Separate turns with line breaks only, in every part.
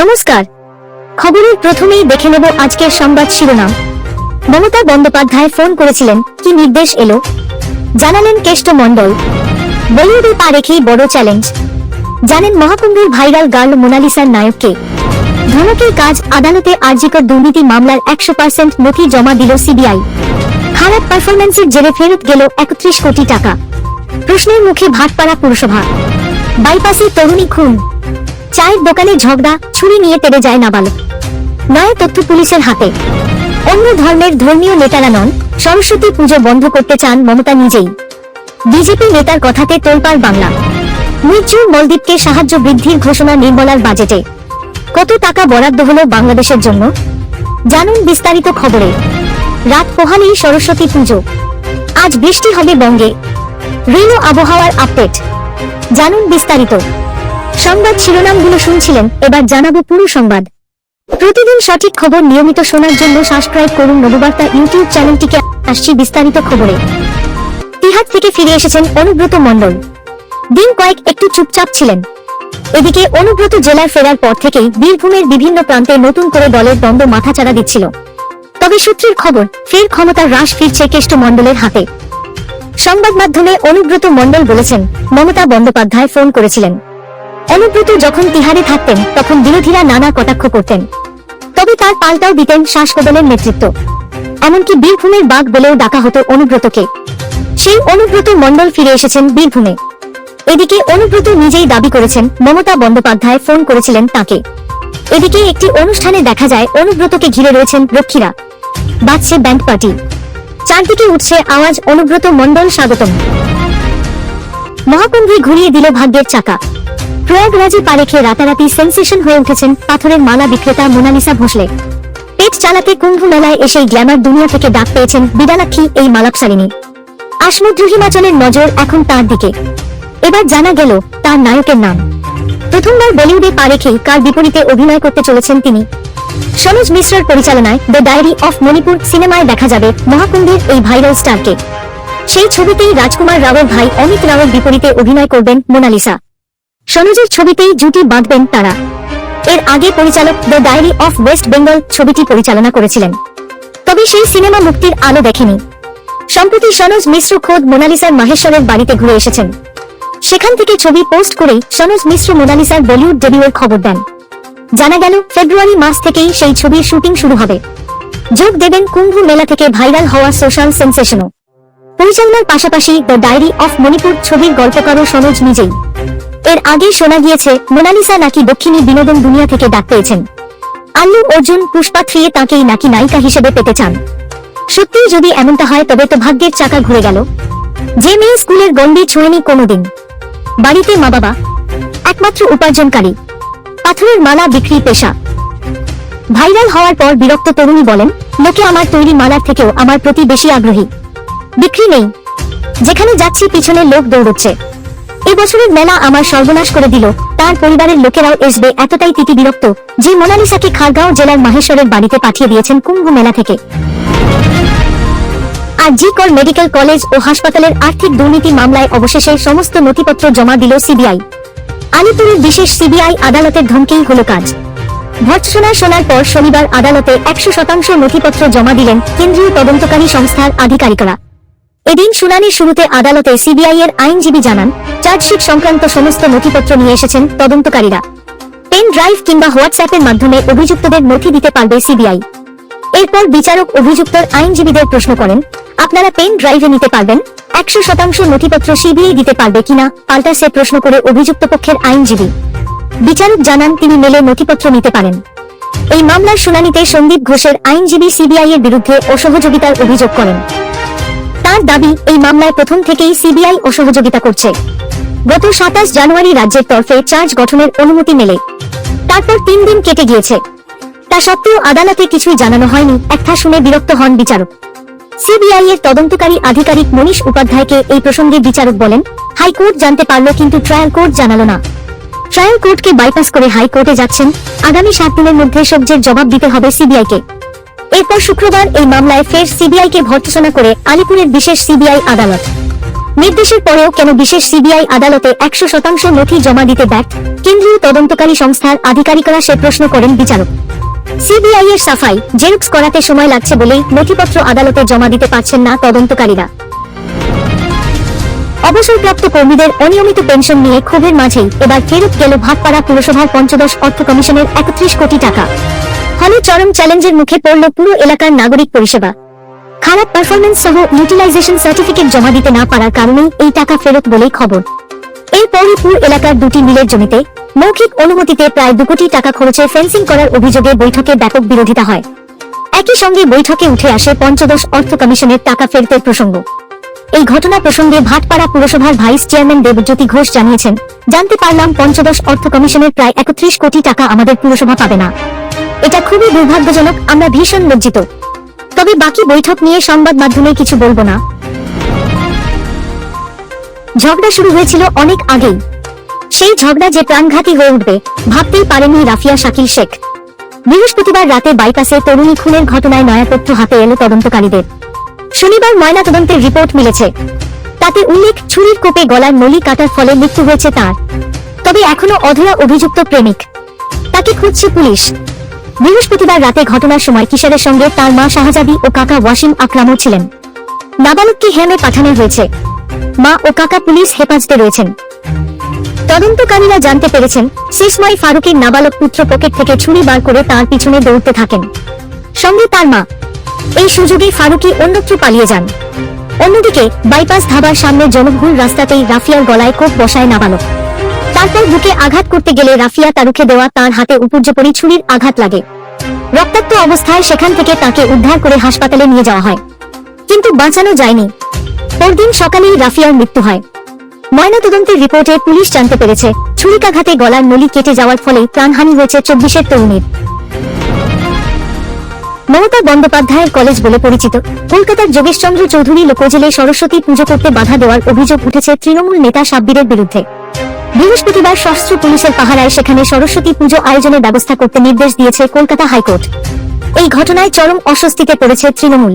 নমস্কার। খবরের প্রথমেই দেখে নেব আজকের সংবাদ শিরোনাম। মমতা বন্দ্যোপাধ্যায় ফোন করেছিলেন, কি নির্দেশ এলো জানালেন কেষ্ট মণ্ডল। বলিউডে পা রেখেই বড় চ্যালেঞ্জ। জানেন মহাকুম্ভের ভাইরাল গার্ল মোনালিসার নায়ককে। ধমকের কাজ, আদালতে আরজিকর দুর্নীতি মামলার 100% নথি জমা দিল সিবিআই। খারাপ পারফরম্যান্সের জেরে ফেরত গেল 31 কোটি টাকা। প্রশ্নের মুখে ভাটপাড়া পুরসভা। বাইপাসে তরুণী খুন। চায়ের দোকানে ঝগড়া, ছুরি নিয়ে তেড়ে যায় নাবালক। নয়া তথ্য পুলিশের হাতে। অন্য ধর্মের ধর্মীয় নেতারা নন, সরস্বতী পুজো বন্ধ করতে চান মমতা নিজেই। বিজেপি নেতার কথাতে তোলপাড় বাংলা। মির্জু মলদ্বীপকে সাহায্য বৃদ্ধির ঘোষণা নির্মলার বাজেটে। কত টাকা বরাদ্দ হলো বাংলাদেশের জন্য জানুন বিস্তারিত খবরে। রাত পোহালেই সরস্বতী পুজো। আজ বৃষ্টি হবে বঙ্গে। রেলো আবহাওয়ার আপডেট জানুন বিস্তারিত। সংবাদ শিরোনামগুলো শুনছিলেন, এবার জানাবো পুরো সংবাদ। প্রতিদিন সঠিক খবর নিয়মিত শোনার জন্য সাবস্ক্রাইব করুন নববার্তা ইউটিউব চ্যানেলটিকে। আসছি বিস্তারিত খবরে। তিহার থেকে ফিরে এসেছেন অনুব্রত মণ্ডল। দিন কয়েক একটু চুপচাপ ছিলেন। এদিকে অনুব্রত জেলার ফেরার পর থেকেই বীরভূমের বিভিন্ন প্রান্তে নতুন করে দলের দ্বন্দ্ব মাথাচাড়া দিচ্ছিল। তবে সূত্রের খবর, ফের ক্ষমতার হ্রাস ফিরছে কেষ্ট মণ্ডলের হাতে। সংবাদ মাধ্যমে অনুব্রত মণ্ডল বলেছেন, মমতা বন্দ্যোপাধ্যায় ফোন করেছিলেন। অনুব্রত যখন তিহারে থাকতেন তখন বিরোধীরা নানা কটাক্ষ করতেন, তবে তার পাল্টাও দিতেন শাসকদলের নেতৃত্ব। এমনকি বীরভূমের বাঘ বলেও ডাকা হতো অনুব্রতকে। সেই অনুব্রত মণ্ডল ফিরে এসেছেন বীরভূমে। এদিকে অনুব্রত নিজেই দাবি করেছেন মমতা বন্দ্যোপাধ্যায় ফোন করেছিলেন তাকে। এদিকে একটি অনুষ্ঠানে দেখা যায় অনুব্রতকে ঘিরে রয়েছেন রক্ষীরা। বাজছে ব্যান্ড পার্টি, চারদিকে উঠছে আওয়াজ, অনুব্রত মণ্ডল স্বাগতম। মহাকুম্ভে ঘুরিয়ে দিল ভাগ্যের চাকা। প্রয়াগরাজে পা রেখে রাতারাতি সেন্সেশন হয়ে উঠেছেন পাথরের মালা বিক্রেতা মোনালিসা ভোসলে। পেট চালাতে কুম্ভ মেলায় এসেই গ্ল্যামার দুনিয়া থেকে ডাক পেয়েছেন বিডালাক্ষী এই মালাপসারিণী। আসমুদ্র হিমাচলের নজর এখন তার দিকে। এবার জানা গেল তার নায়কের নাম। প্রথমবার বলিউডে পা রেখেই কার বিপরীতে অভিনয় করতে চলেছেন তিনি। সনোজ মিশ্রর পরিচালনায় দ্য ডায়েরি অফ মণিপুর সিনেমায় দেখা যাবে মহাকুম্ভের এই ভাইরাল স্টারকে। সেই ছবিতেই রাজকুমার রাওয়ের ভাই অমিত রাওয়ের বিপরীতে অভিনয় করবেন মোনালিসা। সনোজের ছবিতেই জুটি বাঁধবেন তারা। এর আগে পরিচালক the diary of West Bengal ছবিটি পরিচালনা করেছিলেন, তবে সেই সিনেমা মুক্তির আলো দেখেনি। সম্প্রতি সনোজ মিশ্র খোদ মোনালিসার মাহেশ্বরের বাড়িতে ঘুরে এসেছেন। সেখান থেকে ছবি পোস্ট করেই সনোজ মিশ্র মোনালিসার বলিউড ডেবিউয়ের খবর দেন। জানা গেল ফেব্রুয়ারি মাস থেকেই সেই ছবির শুটিং শুরু হবে। যোগ দেবেন কুম্ভ মেলা থেকে ভাইরাল হওয়া সোশ্যাল সেন্সেশনও। পরিচালনার পাশাপাশি দ্য ডায়েরি অফ মণিপুর ছবির গল্পকারও সনোজ নিজেই। এর আগে শোনা গিয়েছে মোনালিসা নাকি দক্ষিণী বিনোদন দুনিয়া থেকে ডাক পেয়েছেন। আল্লু অর্জুন পুষ্পা 3-এ তাঁকেই নাকি নায়িকা হিসেবে পেতে চান। সত্যিই যদি এমনটা হয় তবে তো ভাগ্যের চাকা ঘুরে গেল। যে মেয়ে স্কুলের গণ্ডি ছোঁয়নি কোনোদিন, বাড়িতে মা বাবা, একমাত্র উপার্জনকারী, পাথরের মালা বিক্রি পেশা। ভাইরাল হওয়ার পর বিরক্ত তরুণী বলেন, লোকে আমার তৈরি মালার থেকেও আমার প্রতি বেশি আগ্রহী। বিক্রি নেই, যেখানে যাচ্ছি পিছনে লোক দৌড়চ্ছে। এবছরের মেলা আমার সর্বনাশ করে দিল। তার পরিবারের লোকেরাও এসবে এতটাই তিতি বিরক্ত যে মোনালিসাকে খারগাঁও জেলার মাহেশ্বরের বাড়িতে পাঠিয়ে দিয়েছেন কুম্ভ মেলা থেকে। আরজিকর মেডিকেল কলেজ ও হাসপাতালের আর্থিক দুর্নীতি মামলায় অবশেষে সমস্ত নথিপত্র জমা দিল সিবিআই। আলিপুরের বিশেষ সিবিআই আদালতের ধমকেই হল কাজ। ভর্ৎসনা শোনার পর শনিবার আদালতে 100% নথিপত্র জমা দিলেন কেন্দ্রীয় তদন্তকারী সংস্থার আধিকারিকরা। এদিন শুনানির শুরুতে আদালতে সিবিআই এর আইনজীবী জানান, চার্জশিট সংক্রান্ত সমস্ত নথিপত্র নিয়ে এসেছেন তদন্তকারীরা। পেন ড্রাইভ কিংবা হোয়াটসঅ্যাপের মাধ্যমে অভিযুক্তদের নথি দিতে পারবে সিবিআই। এরপর বিচারক অভিযুক্তর আইনজীবীদের প্রশ্ন করেন, আপনারা পেন ড্রাইভে নিতে পারবেন? 100% নথিপত্র সিবিআই দিতে পারবে কিনা পাল্টা সে প্রশ্ন করে অভিযুক্ত পক্ষের আইনজীবী। বিচারক জানান তিনি মেলে নথিপত্র নিতে পারেন। এই মামলার শুনানিতে সন্দীপ ঘোষের আইনজীবী সিবিআই এর বিরুদ্ধে অসহযোগিতার অভিযোগ করেন। তার দাবি, এই মামলায় প্রথম থেকেই সিবিআই অসহযোগিতা করছে। গত 27 জানুয়ারি রাজ্যের তরফে চার্জ গঠনের অনুমতি মেলে। তারপর 3 দিন কেটে গিয়েছে। তা সত্ত্বেও আদালতে কিছুই জানানো হয়নি। একটা শুনে বিরক্ত হন বিচারক। সিবিআই এর তদন্তকারী আধিকারিক মনীষ উপাধ্যায়কে এই প্রসঙ্গে বিচারক বলেন, হাইকোর্ট জানতে পারল কিন্তু ট্রায়াল কোর্ট জানালো না। ট্রায়াল কোর্টকে বাইপাস করে হাইকোর্টে যাচ্ছেন। আগামী 7 দিনের মধ্যে সবজের জবাব দিতে হবে সিবিআইকে। এরপর শুক্রবার এই মামলায় ফের সিবিআইকে ভর্ৎসনা করে আলিপুরের বিশেষ সিবিআই আদালত। নির্দেশের পরেও কেন বিশেষ সিবিআই আদালতে 100% নথি জমা দিতে ব্যর্থ কেন্দ্রীয় তদন্তকারী সংস্থার আধিকারিকরা সে প্রশ্ন করেন বিচারক। সিবিআই এর সাফাই, জেরক্স করাতে সময় লাগছে বলেই নথিপত্র আদালতে জমা দিতে পারছেন না তদন্তকারীরা। অবসরপ্রাপ্ত কর্মীদের অনিয়মিত পেনশন নিয়ে ক্ষোভের মাঝেই এবার ফেরত গেল ভাটপাড়া পুরসভার পঞ্চদশ অর্থ কমিশনের 31 কোটি টাকা। ফলে চরম চ্যালেঞ্জের মুখে পড়ল পুরো এলাকার নাগরিক পরিষেবা। খারাপ পারফরমেন্স সহ ইউটিলাইজেশন সার্টিফিকেট জমা দিতে না পারার কারণেই এই টাকা ফেরত বলেই খবর। এরপরই পুরো এলাকার দুটি মিলের জমিতে মৌখিক অনুমতিতে প্রায় 2 কোটি টাকা খরচে ফেন্সিং করার অভিযোগে বৈঠকে ব্যাপক বিরোধিতা হয়। একই সঙ্গে বৈঠকে উঠে আসে পঞ্চদশ অর্থ কমিশনের টাকা ফেরতের প্রসঙ্গ। এই ঘটনা প্রসঙ্গে ভাটপাড়া পুরসভার ভাইস চেয়ারম্যান দেবজ্যোতি ঘোষ জানিয়েছেন, জানতে পারলাম পঞ্চদশ অর্থ কমিশনের প্রায় 31 কোটি টাকা আমাদের পুরসভা পাবে না। এটা খুবই দুর্ভাগ্যজনক, আমরা ভীষণ লজ্জিত। তবে বাকি বৈঠক নিয়ে সংবাদ মাধ্যমে কিছু বলবো না। ঝগড়া শুরু হয়েছিল অনেক আগেই। সেই ঝগড়া যে প্রাণঘাতী হয়ে উঠবে ভাবতেই পারেননি রাফিয়া শাকিল শেখ। বৃহস্পতিবার রাতে বাইপাসে তরুণী খুনের ঘটনায় নয়া তথ্য হাতে এলো তদন্তকারীদের। শনিবার ময়নাতদন্তের রিপোর্ট মিলেছে। তাতে উল্লেখ, ছুরির কোপে গলার নলি কাটার ফলে মৃত্যু হয়েছে তার। তবে এখনো অধরা অভিযুক্ত প্রেমিক, তাকে খুঁজছে পুলিশ। বৃহস্পতিবার রাতে ঘটনার সময় কিশোরের সঙ্গে তার মা শাহজাদি ও কাকা ওয়াসিম আকরামও ছিলেন। নাবালককে হেমে পাঠানো হয়েছে। মা ও কাকা পুলিশ হেফাজতে রয়েছেন। তদন্তকারীরা জানতে পেরেছেন, সিসময় ফারুকের নাবালক পুত্র পকেট থেকে ছুরি বার করে তার পিছনে দৌড়তে থাকেন, সঙ্গে তার মা। এই সুযোগে ফারুকি অন্যত্র পালিয়ে যান। অন্যদিকে বাইপাস ধাবার সামনে জনবহুল রাস্তাতেই রাফিয়ার গলায় কোপ বসায় নাবালক। তারপর বুকে আঘাত করতে গেলে রাফিয়া তা রুখে দেওয়া তার হাতে উপর্যুপরি ছুরির আঘাত লাগে। রক্তাক্ত অবস্থায় সেখান থেকে তাকে উদ্ধার করে হাসপাতালে নিয়ে যাওয়া হয়, কিন্তু বাঁচানো যায়নি। পরদিন সকালেই রাফিয়ার মৃত্যু হয়। ময়নাতদন্তের রিপোর্টে পুলিশ জানতে পেরেছে, ছুরিকাঘাতে গলার নলি কেটে যাওয়ার ফলে প্রাণহানি হয়েছে 24 তরুণীর। মমতা বন্দ্যোপাধ্যায়ের কলেজ বলে পরিচিত কলকাতার যোগেশচন্দ্র চৌধুরী লোকজেলে সরস্বতী পুজো করতে বাধা দেওয়ার অভিযোগ উঠেছে তৃণমূল নেতা সাব্বিরের বিরুদ্ধে। বৃহস্পতিবার সশস্ত্র পুলিশের পাহারায় সেখানে সরস্বতী পুজো আয়োজনের ব্যবস্থা করতে নির্দেশ দিয়েছে কলকাতা হাইকোর্ট। এই ঘটনায় চরম অস্বস্তিতে পড়েছে তৃণমূল।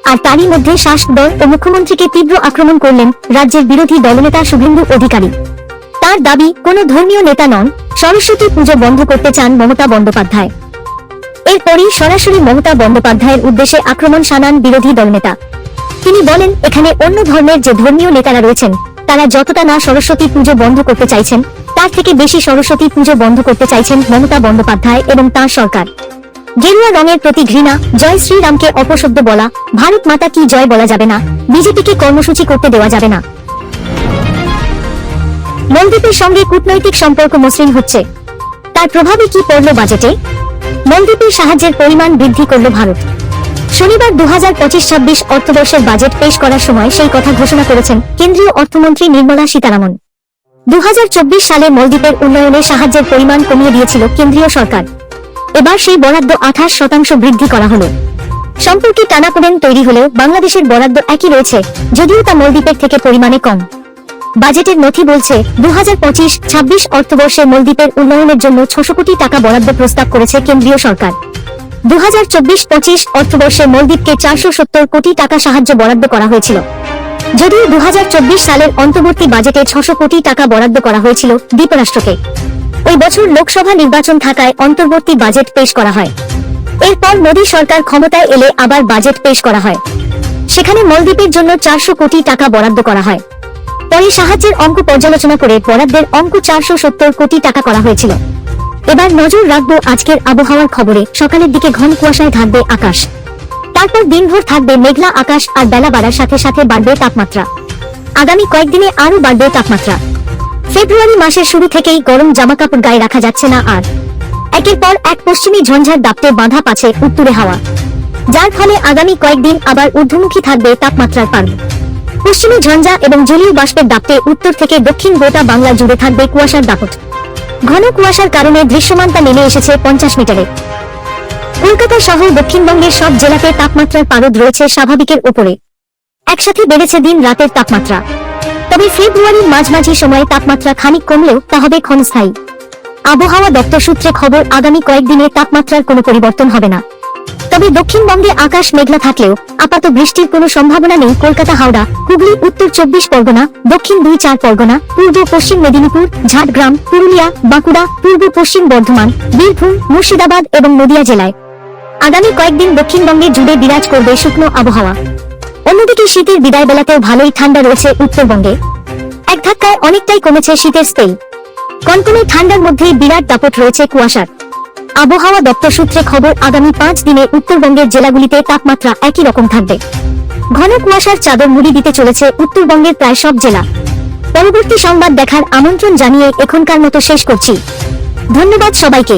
আর তারই মধ্যে শাসক দল ও মুখ্যমন্ত্রীকে তীব্র আক্রমণ করলেন রাজ্যের বিরোধী দলনেতা শুভেন্দু অধিকারী। তার দাবি, কোন ধর্মীয় নেতা নন, সরস্বতী পুজো বন্ধ করতে চান মমতা বন্দ্যোপাধ্যায়। এরপরই সরাসরি মমতা বন্দ্যোপাধ্যায়ের উদ্দেশ্যে আক্রমণ শানান বিরোধী দলনেতা। তিনি বলেন, এখানে অন্য ধর্মের যে ধর্মীয় নেতারা রয়েছেন তারা যতটা না সরস্বতী পুজো বন্ধ করতে চাইছেন, তার থেকে বেশি সরস্বতী পুজো বন্ধ করতে চাইছেন মমতা বন্দ্যোপাধ্যায় এবং তাঁর সরকার। গেরুয়া রঙের প্রতি ঘৃণা, জয় শ্রীরামকে অপশব্দ বলা, ভারত মাতা কি জয় বলা যাবে না, বিজেপিকে কর্মসূচি করতে দেওয়া যাবে না। মলদ্বীপের সঙ্গে কূটনৈতিক সম্পর্ক মসৃণ হচ্ছে, তার প্রভাবে কি পড়ল বাজেটে? মলদ্বীপের সাহায্যের পরিমাণ বৃদ্ধি করল ভারত। শনিবার 2025-26 অর্থবর্ষের বাজেট পেশ করার সময় সেই কথা ঘোষণা করেছেন কেন্দ্রীয় অর্থমন্ত্রী নির্মলা সীতারামন। 2024 সালে মলদ্বীপের উন্নয়নে সাহায্যের পরিমাণ কমিয়ে দিয়েছিল কেন্দ্রীয় সরকার। এবার সেই বরাদ্দ 28% বৃদ্ধি করা হলো। সম্পর্কে টানাপোড়েন তৈরি হলেও বাংলাদেশের বরাদ্দ একই রয়েছে, যদিও তা মলদ্বীপের থেকে পরিমাণে কম। বাজেটের নথি বলছে, 2025-26 অর্থবর্ষে মলদ্বীপের উন্নয়নের জন্য 600 কোটি টাকা বরাদ্দ প্রস্তাব করেছে কেন্দ্রীয় সরকার। 2024-25 অর্থবর্ষে মলদ্বীপকে 470 কোটি টাকা সাহায্য বরাদ্দ করা হয়েছিল, যদিও 2024 সালের অন্তর্বর্তী বাজেটে 600 কোটি টাকা বরাদ্দ করা হয়েছিল দ্বীপরাষ্ট্রকে। ওই বছর লোকসভা নির্বাচন থাকায় অন্তর্বর্তী বাজেট পেশ করা হয়। এরপর মোদী সরকার ক্ষমতায় এলে আবার বাজেট পেশ করা হয়, সেখানে মলদ্বীপের জন্য 400 কোটি টাকা বরাদ্দ করা হয়। পরে সাহায্যের অঙ্ক পর্যালোচনা করে বরাদ্দের অঙ্ক 470 কোটি টাকা করা হয়েছিল। এবার নজর রাখবো আজকের আবহাওয়ার খবরে। সকালের দিকে ঘন কুয়াশায় ঢাকবে আকাশ, তারপর দিনভর থাকবে মেঘলা আকাশ আর বেলা বাড়ার সাথে সাথে বাড়বে তাপমাত্রা। আগামী কয়েকদিনে আরো বাড়বে তাপমাত্রা। ফেব্রুয়ারি মাসের শুরু থেকেই গরম জামাকাপড় গায়ে রাখা যাচ্ছে না আর। একের পর এক পশ্চিমী ঝঞ্ঝার দাপটে বাঁধা পাছে উত্তরে হাওয়া, যার ফলে আগামী কয়েকদিন আবার ঊর্ধ্বমুখী থাকবে তাপমাত্রার পারদ। পশ্চিমী ঝঞ্ঝা এবং জলীয় বাষ্পের দাপটে উত্তর থেকে দক্ষিণ গোটা বাংলা জুড়ে থাকবে কুয়াশার দাপট। ঘন কুয়াশার কারণে দৃশ্যমানতা নেমে এসেছে 50 মিটারে। কলকাতা সহ দক্ষিণবঙ্গের সব জেলাতে তাপমাত্রার পারদ রয়েছে স্বাভাবিকের উপরে। একসাথে বেড়েছে দিন রাতের তাপমাত্রা। তবে ফেব্রুয়ারির মাঝামাঝি সময়ে তাপমাত্রা খানিক কমলেও তা হবে ক্ষণস্থায়ী। আবহাওয়া দপ্তর সূত্রে খবর, আগামী কয়েকদিনে তাপমাত্রার কোনো পরিবর্তন হবে না। তবে দক্ষিণবঙ্গে আকাশ মেঘলা থাকলেও আপাত বৃষ্টির কোনো সম্ভাবনা নেই। কলকাতা, হাওড়া, হুগলি, উত্তর 24 পরগনা, দক্ষিণ 2-4 পরগনা, পূর্ব পশ্চিম মেদিনীপুর, ঝাড়গ্রাম, পুরুলিয়া, বাঁকুড়া, পূর্ব পশ্চিম বর্ধমান, বীরভূম, মুর্শিদাবাদ এবং নদিয়া জেলায় আগামী কয়েকদিন দক্ষিণবঙ্গে জুড়ে বিরাজ করবে শুকনো আবহাওয়া। অন্যদিকে শীতের বিদায় বেলাতেও ভালোই ঠান্ডা রয়েছে উত্তরবঙ্গে। এক ধাক্কায় অনেকটাই কমেছে শীতের স্পেল। কনকনে ঠান্ডার মধ্যেই বিরাট দাপট রয়েছে কুয়াশার। আবহাওয়া দপ্তর সূত্রে খবর, আগামী 5 দিনে উত্তরবঙ্গের জেলাগুলিতে তাপমাত্রা একই রকম থাকবে। ঘন কুয়াশার চাদর মুড়ি দিতে চলেছে উত্তরবঙ্গের প্রায় সব জেলা। পরবর্তী সংবাদ দেখার আমন্ত্রণ জানিয়ে এখনকার মতো শেষ করছি। ধন্যবাদ সবাইকে।